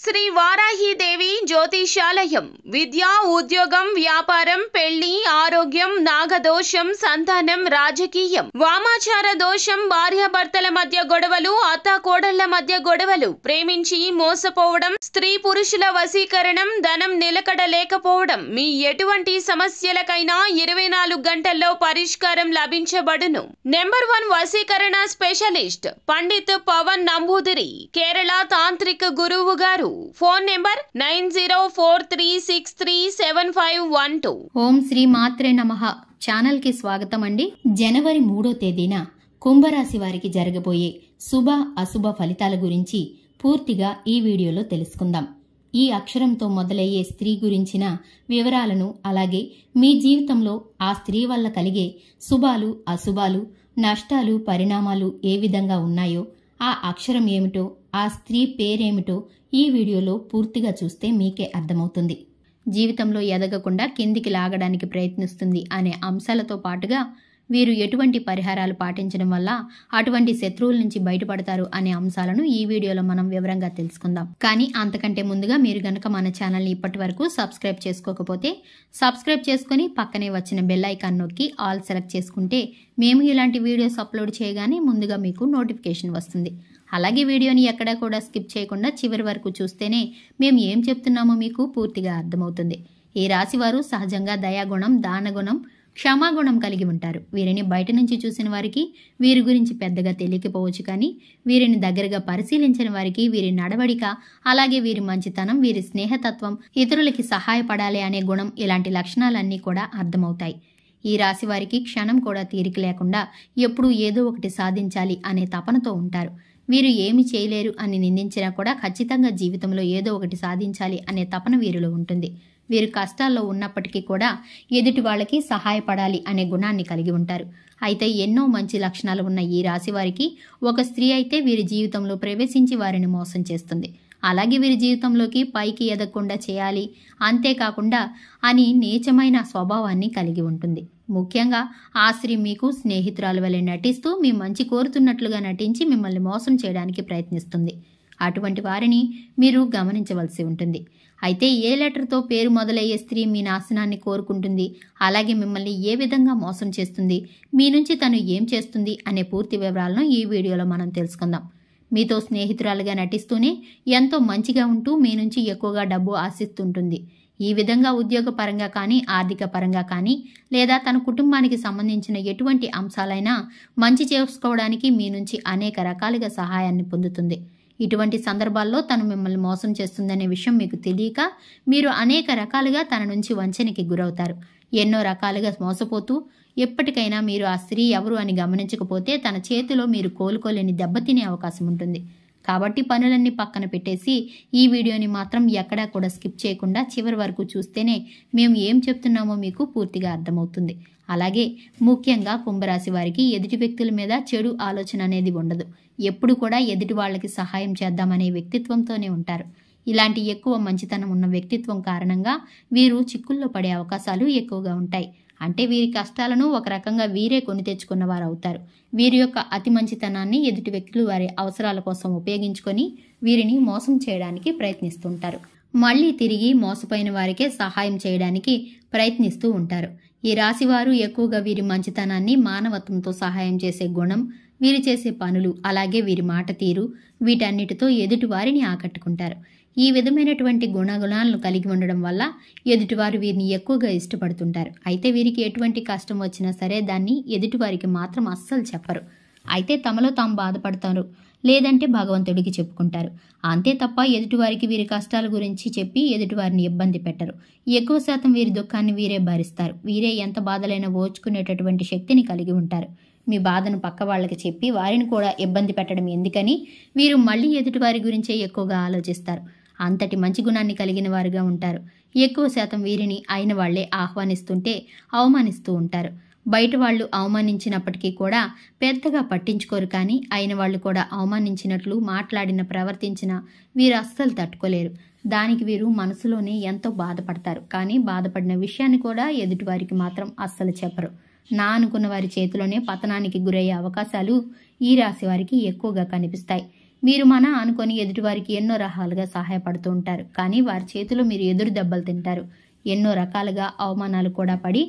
శ్రీ వారాహీదేవి జ్యోతిషాలయం విద్య, ఉద్యోగం, వ్యాపారం, పెళ్లి, ఆరోగ్యం, నాగదోషం, సంతానం, రాజకీయం, వామాచార దోషం, భార్యాభర్తల మధ్య గొడవలు, అత్తాకోడళ్ల మధ్య గొడవలు, ప్రేమించి మోసపోవడం, స్త్రీ పురుషుల వశీకరణం, ధనం నిలకడ లేకపోవడం, మీ ఎటువంటి సమస్యలకైనా 24 గంటల్లో పరిష్కారం లభించబడును. నెంబర్ 1 వశీకరణ స్పెషలిస్ట్ పండిత్ పవన్ నంబూదిరి, కేరళ తాంత్రిక గురువు గారు. Phone number 9043637512. ఓం శ్రీ మాత్రే నమః. ఛానల్ కి స్వాగతం అండి. జనవరి 3వ తేదీన కుంభరాశి వారికి జరగబోయే శుభ అశుభ ఫలితాల గురించి పూర్తిగా ఈ వీడియోలో తెలుసుకుందాం. ఈ అక్షరంతో మొదలయ్యే స్త్రీ గురించిన వివరాలను, అలాగే మీ జీవితంలో ఆ స్త్రీ వల్ల కలిగే శుభాలు, అశుభాలు, నష్టాలు, పరిణామాలు ఏ విధంగా ఉన్నాయో, ఆ అక్షరం ఏమిటో, ఆ స్త్రీ పేరేమిటో ఈ వీడియోలో పూర్తిగా చూస్తే మీకే అర్థమవుతుంది. జీవితంలో ఎదగకుండా కిందికి లాగడానికి ప్రయత్నిస్తుంది అనే అంశాలతో పాటుగా వీరు ఎటువంటి పరిహారాలు పాటించడం వల్ల అటువంటి శత్రువుల నుంచి బయటపడతారు అనే అంశాలను ఈ వీడియోలో మనం వివరంగా తెలుసుకుందాం. కానీ అంతకంటే ముందుగా మీరు గనక మన ఛానల్ని ఇప్పటి వరకు సబ్స్క్రైబ్ చేసుకోకపోతే సబ్స్క్రైబ్ చేసుకుని పక్కనే వచ్చిన బెల్ ఐకాన్ నొక్కి ఆల్ సెలెక్ట్ చేసుకుంటే మేము ఇలాంటి వీడియోస్ అప్లోడ్ చేయగానే ముందుగా మీకు నోటిఫికేషన్ వస్తుంది. అలాగే వీడియోని ఎక్కడా కూడా స్కిప్ చేయకుండా చివరి వరకు చూస్తేనే మేము ఏం చెప్తున్నామో మీకు పూర్తిగా అర్థమవుతుంది. ఈ రాశివారు సహజంగా దయాగుణం, దానగుణం, క్షమాగుణం కలిగి ఉంటారు. వీరిని బయట నుంచి చూసిన వారికి వీరి గురించి పెద్దగా తెలియకపోవచ్చు, కానీ వీరిని దగ్గరగా పరిశీలించిన వారికి వీరి నడవడిక, అలాగే వీరి మంచితనం, వీరి స్నేహతత్వం, ఇతరులకి సహాయపడాలి అనే గుణం, ఇలాంటి లక్షణాలన్నీ కూడా అర్థమవుతాయి. ఈ రాశి వారికి క్షణం కూడా తీరిక లేకుండా ఎప్పుడూ ఏదో ఒకటి సాధించాలి అనే తపనతో ఉంటారు. వీరు ఏమి చేయలేరు అని నిందించినా కూడా ఖచ్చితంగా జీవితంలో ఏదో ఒకటి సాధించాలి అనే తపన వీరిలో ఉంటుంది. వీరు కష్టాల్లో ఉన్నప్పటికీ కూడా ఎదుటి వాళ్ళకి సహాయపడాలి అనే గుణాన్ని కలిగి ఉంటారు. అయితే ఎన్నో మంచి లక్షణాలు ఉన్న ఈ రాశి వారికి ఒక స్త్రీ అయితే వీరి జీవితంలో ప్రవేశించి వారిని మోసం చేస్తుంది. అలాగే వీరి జీవితంలోకి పైకి ఎదగకుండా చేయాలి, అంతేకాకుండా అని నీచమైన స్వభావాన్ని కలిగి ఉంటుంది. ముఖ్యంగా ఆ స్త్రీ మీకు స్నేహితురాలు వలె నటిస్తూ మీ మంచి కోరుతున్నట్లుగా నటించి మిమ్మల్ని మోసం చేయడానికి ప్రయత్నిస్తుంది. అటువంటి వారిని మీరు గమనించవలసి ఉంటుంది. అయితే ఏ లెటర్తో పేరు మొదలయ్యే స్త్రీ మీ నాశనాన్ని కోరుకుంటుంది, అలాగే మిమ్మల్ని ఏ విధంగా మోసం చేస్తుంది, మీ నుంచి తను ఏం చేస్తుంది అనే పూర్తి వివరాలను ఈ వీడియోలో మనం తెలుసుకుందాం. మీతో స్నేహితురాలుగా నటిస్తూనే ఎంతో మంచిగా ఉంటూ మీ నుంచి ఎక్కువగా డబ్బు ఆశిస్తుంటుంది. ఈ విధంగా ఉద్యోగ పరంగా కానీ, ఆర్థిక పరంగా కానీ, లేదా తన కుటుంబానికి సంబంధించిన ఎటువంటి అంశాలైనా మంచి చేసుకోవడానికి మీ నుంచి అనేక రకాలుగా సహాయాన్ని పొందుతుంది. ఇటువంటి సందర్భాల్లో తను మిమ్మల్ని మోసం చేస్తుందనే విషయం మీకు తెలియక మీరు అనేక రకాలుగా తన నుంచి వంచనకి గురవుతారు. ఎన్నో రకాలుగా మోసపోతూ ఎప్పటికైనా మీరు ఆ స్త్రీ ఎవరు అని గమనించకపోతే తన చేతిలో మీరు కోలుకోలేని దెబ్బతినే అవకాశం ఉంటుంది. కాబట్టి పనులన్నీ పక్కన పెట్టేసి ఈ వీడియోని మాత్రం ఎక్కడా కూడా స్కిప్ చేయకుండా చివరి వరకు చూస్తేనే మేము ఏం చెప్తున్నామో మీకు పూర్తిగా అర్థమవుతుంది. అలాగే ముఖ్యంగా కుంభరాశి వారికి ఎదుటి వ్యక్తుల మీద చెడు ఆలోచన అనేది ఉండదు. ఎప్పుడు కూడా ఎదుటి వాళ్ళకి సహాయం చేద్దామనే వ్యక్తిత్వంతోనే ఉంటారు. ఇలాంటి ఎక్కువ మంచితనం ఉన్న వ్యక్తిత్వం కారణంగా వీరు చిక్కుల్లో పడే అవకాశాలు ఎక్కువగా ఉంటాయి. అంటే వీరి కష్టాలను ఒక రకంగా వీరే కొని తెచ్చుకున్న వారు అవుతారు. వీరి యొక్క అతి మంచితనాన్ని ఎదుటి వ్యక్తులు వారి అవసరాల కోసం ఉపయోగించుకొని వీరిని మోసం చేయడానికి ప్రయత్నిస్తుంటారు. మళ్ళీ తిరిగి మోసపోయిన వారికే సహాయం చేయడానికి ప్రయత్నిస్తూ ఉంటారు. ఈ రాశివారు ఎక్కువగా వీరి మంచితనాన్ని, మానవత్వంతో సహాయం చేసే గుణం, వీరు చేసే పనులు, అలాగే వీరి మాట తీరు, వీటన్నిటితో ఎదుటి వారిని ఆకట్టుకుంటారు. ఈ విధమైనటువంటి గుణాలను కలిగి ఉండడం వల్ల ఎదుటివారు వీరిని ఎక్కువగా ఇష్టపడుతుంటారు. అయితే వీరికి ఎటువంటి కష్టం వచ్చినా సరే దాన్ని ఎదుటివారికి మాత్రం అస్సలు చెప్పరు. అయితే తమలో తాము బాధపడతారు, లేదంటే భగవంతుడికి చెప్పుకుంటారు. అంతే తప్ప ఎదుటివారికి వీరి కష్టాల గురించి చెప్పి ఎదుటివారిని ఇబ్బంది పెట్టరు. ఎక్కువ శాతం వీరి దుఃఖాన్ని వీరే భరిస్తారు. వీరే ఎంత బాధలైనా ఓర్చుకునేటటువంటి శక్తిని కలిగి ఉంటారు. మీ బాధను పక్క వాళ్ళకి చెప్పి వారిని కూడా ఇబ్బంది పెట్టడం ఎందుకని వీరు మళ్ళీ ఎదుటివారి గురించే ఎక్కువగా ఆలోచిస్తారు. అంతటి మంచి గుణాన్ని కలిగిన వారుగా ఉంటారు. ఎక్కువ శాతం వీరిని అయిన వాళ్లే ఆహ్వానిస్తుంటే అవమానిస్తూ ఉంటారు. బయట వాళ్ళు అవమానించినప్పటికీ కూడా పెద్దగా పట్టించుకోరు, కానీ అయిన వాళ్ళు కూడా అవమానించినట్లు మాట్లాడిన, ప్రవర్తించిన వీరు అస్సలు తట్టుకోలేరు. దానికి వీరు మనసులోనే ఎంతో బాధపడతారు. కానీ బాధపడిన విషయాన్ని కూడా ఎదుటివారికి మాత్రం అస్సలు చెప్పరు. నా అనుకున్న వారి చేతిలోనే పతనానికి గురయ్యే అవకాశాలు ఈ రాశి వారికి ఎక్కువగా కనిపిస్తాయి. మీరు మన అనుకొని ఎదుటివారికి ఎన్నో రకాలుగా సహాయపడుతూ ఉంటారు. కానీ వారి చేతిలో మీరు ఎదురు దెబ్బలు తింటారు. ఎన్నో రకాలుగా అవమానాలు కూడా పడి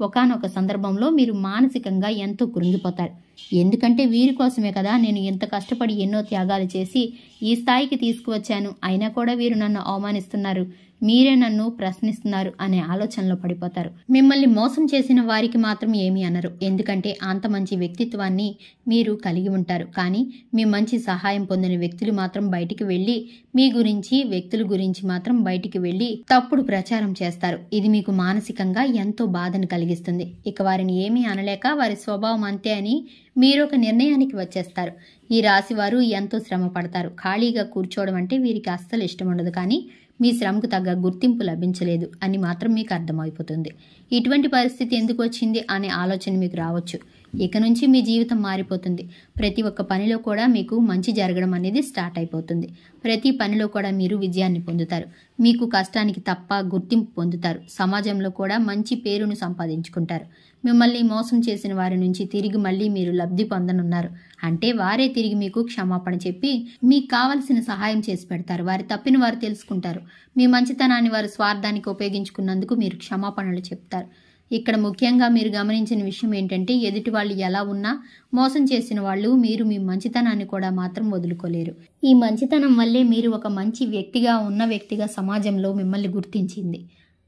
ఒకానొక సందర్భంలో మీరు మానసికంగా ఎంతో కృంగిపోతారు. ఎందుకంటే వీరి కోసమే కదా నేను ఎంత కష్టపడి ఎన్నో త్యాగాలు చేసి ఈ స్థాయికి తీసుకువచ్చాను, అయినా కూడా వీరు నన్ను అవమానిస్తున్నారు, మీరే నన్ను ప్రశ్నిస్తున్నారు అనే ఆలోచనలో పడిపోతారు. మిమ్మల్ని మోసం చేసిన వారికి మాత్రం ఏమీ అనరు, ఎందుకంటే అంత మంచి వ్యక్తిత్వాన్ని మీరు కలిగి ఉంటారు. కానీ మీ మంచి సహాయం పొందిన వ్యక్తులు మాత్రం బయటికి వెళ్ళి మీ గురించి, వ్యక్తుల గురించి మాత్రం బయటికి వెళ్ళి తప్పుడు ప్రచారం చేస్తారు. ఇది మీకు మానసికంగా ఎంతో బాధను కలిగిస్తుంది. ఇక వారిని ఏమీ అనలేక వారి స్వభావం అంతే అని మీరు ఒక నిర్ణయానికి వచ్చేస్తారు. ఈ రాశి వారు ఎంతో శ్రమ పడతారు. ఖాళీగా కూర్చోవడం అంటే వీరికి అస్సలు ఇష్టం ఉండదు. కానీ మీ శ్రమకు తగ్గ గుర్తింపు లభించలేదు అని మాత్రం మీకు అర్థమైపోతుంది. ఇటువంటి పరిస్థితి ఎందుకు వచ్చింది అనే ఆలోచన మీకు రావచ్చు. ఇక నుంచి మీ జీవితం మారిపోతుంది. ప్రతి ఒక్క పనిలో కూడా మీకు మంచి జరగడం అనేది స్టార్ట్ అయిపోతుంది. ప్రతి పనిలో కూడా మీరు విజయాన్ని పొందుతారు. మీకు కష్టానికి తప్ప గుర్తింపు పొందుతారు. సమాజంలో కూడా మంచి పేరును సంపాదించుకుంటారు. మిమ్మల్ని మోసం చేసిన వారి నుంచి తిరిగి మళ్ళీ మీరు లబ్ధి పొందనున్నారు. అంటే వారే తిరిగి మీకు క్షమాపణ చెప్పి మీకు కావలసిన సహాయం చేసి పెడతారు. వారి తప్పిన వారు తెలుసుకుంటారు. మీ మంచితనాన్ని వారు స్వార్థానికి ఉపయోగించుకున్నందుకు మీరు క్షమాపణలు చెప్తారు. ఇక్కడ ముఖ్యంగా మీరు గమనించిన విషయం ఏంటంటే ఎదుటి వాళ్ళు ఎలా ఉన్నా మోసం చేసిన వాళ్ళు మీరు మీ మంచితనాన్ని కూడా మాత్రం వదులుకోలేరు. ఈ మంచితనం వల్లే మీరు ఒక మంచి వ్యక్తిగా ఉన్న వ్యక్తిగా సమాజంలో మిమ్మల్ని గుర్తించింది.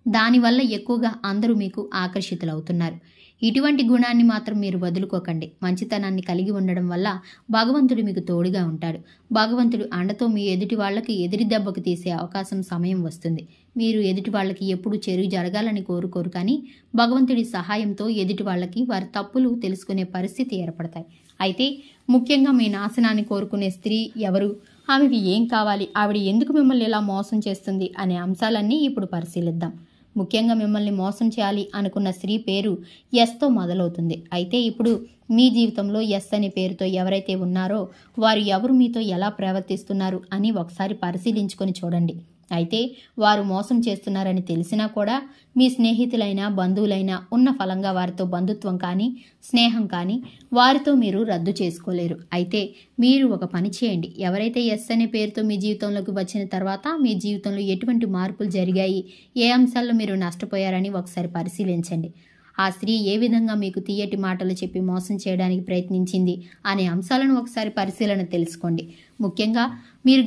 దానివల్ల ఎక్కువగా అందరూ మీకు ఆకర్షితులవుతున్నారు. ఇటువంటి గుణాన్ని మాత్రం మీరు వదులుకోకండి. మంచితనాన్ని కలిగి ఉండడం వల్ల భగవంతుడు మీకు తోడుగా ఉంటాడు. భగవంతుడు అండతో మీ ఎదుటి వాళ్ళకి ఎదురి దెబ్బకు తీసే అవకాశం సమయం వస్తుంది. మీరు ఎదుటి వాళ్ళకి ఎప్పుడు చెడు జరగాలని కోరుకోరు, కానీ భగవంతుడి సహాయంతో ఎదుటి వాళ్ళకి వారి తప్పులు తెలుసుకునే పరిస్థితి ఏర్పడతాయి. అయితే ముఖ్యంగా మీ నాశనాన్ని కోరుకునే స్త్రీ ఎవరు, ఆమెకి ఏం కావాలి, ఆవిడ ఎందుకు మిమ్మల్ని ఇలా మోసం చేస్తుంది అనే అంశాలన్నీ ఇప్పుడు పరిశీలిద్దాం. ముఖ్యంగా మిమ్మల్ని మోసం చేయాలి అనుకున్న స్త్రీ పేరు ఎస్తో మొదలవుతుంది. అయితే ఇప్పుడు మీ జీవితంలో ఎస్ అనే పేరుతో ఎవరైతే ఉన్నారో వారు ఎవరు, మీతో ఎలా ప్రవర్తిస్తున్నారు అని ఒకసారి పరిశీలించుకొని చూడండి. అయితే వారు మోసం చేస్తున్నారని తెలిసినా కూడా మీ స్నేహితులైనా బంధువులైనా ఉన్న ఫలంగా వారితో బంధుత్వం కానీ స్నేహం కానీ వారితో మీరు రద్దు చేసుకోలేరు. అయితే మీరు ఒక పని చేయండి. ఎవరైతే ఎస్ అనే పేరుతో మీ జీవితంలోకి వచ్చిన తర్వాత మీ జీవితంలో ఎటువంటి మార్పులు జరిగాయి, ఏ అంశాల్లో మీరు నష్టపోయారని ఒకసారి పరిశీలించండి. ఆ స్త్రీ ఏ విధంగా మీకు తీయటి మాటలు చెప్పి మోసం చేయడానికి ప్రయత్నించింది అనే అంశాలను ఒకసారి పరిశీలన తెలుసుకోండి. ముఖ్యంగా మీరు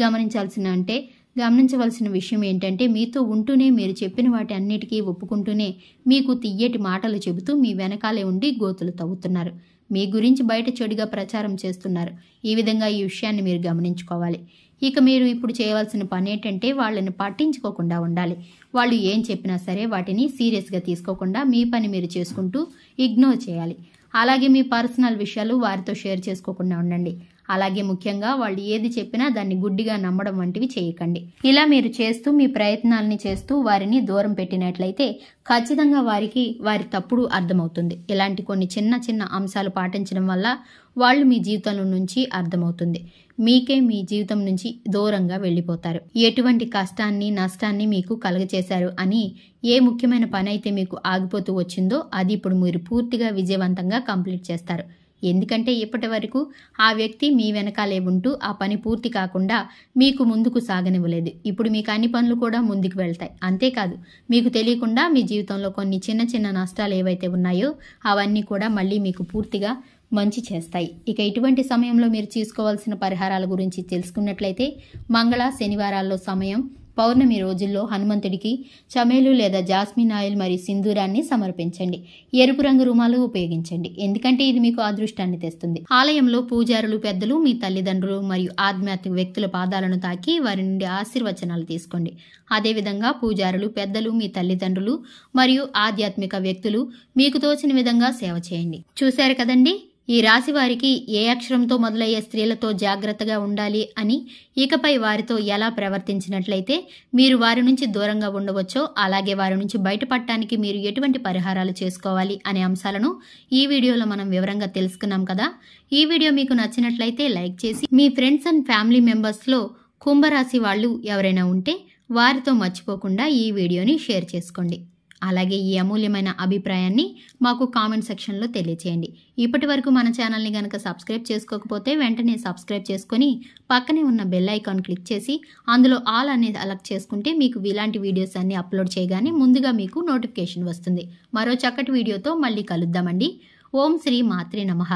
గమనించవలసిన విషయం ఏంటంటే మీతో ఉంటూనే మీరు చెప్పిన వాటి అన్నిటికీ ఒప్పుకుంటూనే మీకు తియ్యటి మాటలు చెబుతూ మీ వెనకాలే ఉండి గోతులు తవ్వుతున్నారు. మీ గురించి బయట చెడుగా ప్రచారం చేస్తున్నారు. ఈ విధంగా ఈ విషయాన్ని మీరు గమనించుకోవాలి. ఇక మీరు ఇప్పుడు చేయవలసిన పని ఏంటంటే వాళ్ళని పట్టించుకోకుండా ఉండాలి. వాళ్ళు ఏం చెప్పినా సరే వాటిని సీరియస్గా తీసుకోకుండా మీ పని మీరు చేసుకుంటూ ఇగ్నోర్ చేయాలి. అలాగే మీ పర్సనల్ విషయాలు వారితో షేర్ చేసుకోకుండా ఉండండి. అలాగే ముఖ్యంగా వాళ్ళు ఏది చెప్పినా దాన్ని గుడ్డిగా నమ్మడం వంటివి చేయకండి. ఇలా మీరు చేస్తూ మీ ప్రయత్నాలని చేస్తూ వారిని దూరం పెట్టినట్లయితే ఖచ్చితంగా వారికి వారి తప్పుడు అర్థమవుతుంది. ఇలాంటి కొన్ని చిన్న చిన్న అంశాలు పాటించడం వల్ల వాళ్ళు మీ జీవితంలో నుంచి అర్థమవుతుంది. మీకే మీ జీవితం నుంచి దూరంగా వెళ్ళిపోతారు. ఎటువంటి కష్టాన్ని నష్టాన్ని మీకు కలుగచేశారు అని ఏ ముఖ్యమైన పని అయితే మీకు ఆగిపోతూ వచ్చిందో అది ఇప్పుడు మీరు పూర్తిగా విజయవంతంగా కంప్లీట్ చేస్తారు. ఎందుకంటే ఇప్పటి వరకు ఆ వ్యక్తి మీ వెనకాలే ఉంటూ ఆ పని పూర్తి కాకుండా మీకు ముందుకు సాగనివ్వలేదు. ఇప్పుడు మీకు అన్ని పనులు కూడా ముందుకు వెళ్తాయి. అంతేకాదు మీకు తెలియకుండా మీ జీవితంలో కొన్ని చిన్న చిన్న నష్టాలు ఏవైతే ఉన్నాయో అవన్నీ కూడా మళ్ళీ మీకు పూర్తిగా మంచి చేస్తాయి. ఇక ఇటువంటి సమయంలో మీరు తీసుకోవాల్సిన పరిహారాల గురించి తెలుసుకున్నట్లయితే మంగళ శనివారాల్లో సమయం, పౌర్ణమి రోజుల్లో హనుమంతుడికి చమేలు లేదా జాస్మిన్ ఆయిల్ మరియు సింధూరాన్ని సమర్పించండి. ఎరుపు రంగు రుమాలు ఉపయోగించండి, ఎందుకంటే ఇది మీకు అదృష్టాన్ని తెస్తుంది. ఆలయంలో పూజారులు పెద్దలు మీ తల్లిదండ్రులు మరియు ఆధ్యాత్మిక వ్యక్తుల పాదాలను తాకి వారి నుండి ఆశీర్వచనాలు తీసుకోండి. అదేవిధంగా పూజారులు పెద్దలు మీ తల్లిదండ్రులు మరియు ఆధ్యాత్మిక వ్యక్తులు మీకు తోచిన విధంగా సేవ చేయండి. చూశారు కదండి, ఈ రాశి వారికి ఏ అక్షరంతో మొదలయ్యే స్త్రీలతో జాగ్రత్తగా ఉండాలి అని, ఇకపై వారితో ఎలా ప్రవర్తించినట్లయితే మీరు వారి నుంచి దూరంగా ఉండవచ్చో, అలాగే వారి నుంచి బయటపడటానికి మీరు ఎటువంటి పరిహారాలు చేసుకోవాలి అనే అంశాలను ఈ వీడియోలో మనం వివరంగా తెలుసుకున్నాం కదా. ఈ వీడియో మీకు నచ్చినట్లయితే లైక్ చేసి మీ ఫ్రెండ్స్ అండ్ ఫ్యామిలీ మెంబర్స్లో కుంభరాశి వాళ్ళు ఎవరైనా ఉంటే వారితో మర్చిపోకుండా ఈ వీడియోని షేర్ చేసుకోండి. అలాగే ఈ అమూల్యమైన అభిప్రాయాన్ని మాకు కామెంట్ సెక్షన్లో తెలియచేయండి. ఇప్పటి వరకు మన ఛానల్ని కనుక సబ్స్క్రైబ్ చేసుకోకపోతే వెంటనే సబ్స్క్రైబ్ చేసుకొని పక్కనే ఉన్న బెల్ ఐకాన్ క్లిక్ చేసి అందులో ఆల్ అనేది సెలెక్ట్ చేసుకుంటే మీకు ఇలాంటి వీడియోస్ అన్ని అప్లోడ్ చేయగానే ముందుగా మీకు నోటిఫికేషన్ వస్తుంది. మరో చక్కటి వీడియోతో మళ్ళీ కలుద్దామండి. ఓం శ్రీ మాత్రే నమః.